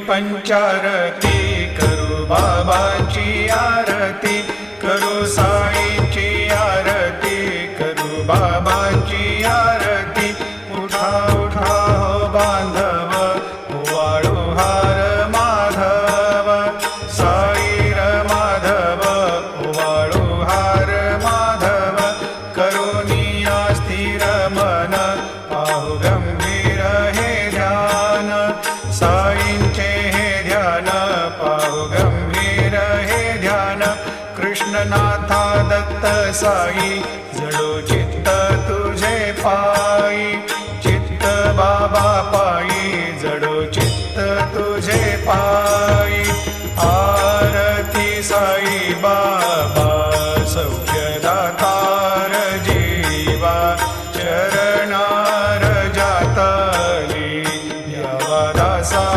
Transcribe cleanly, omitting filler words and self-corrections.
पंचारती करू बाबाची आरती करू साईची आरती करू बाबाची आरती उठा उठा हो बांधव ओवाळू हार माधव साईर माधव ओवाळू हार माधव करुनिया स्थिर मन पाहू गंभीर हे ध्यान साईंचे हे ध्यान पाहू गंभीर हे ध्यान कृष्णनाथा दत्त साई जडो चित्त तुझे पायी चित्त बाबा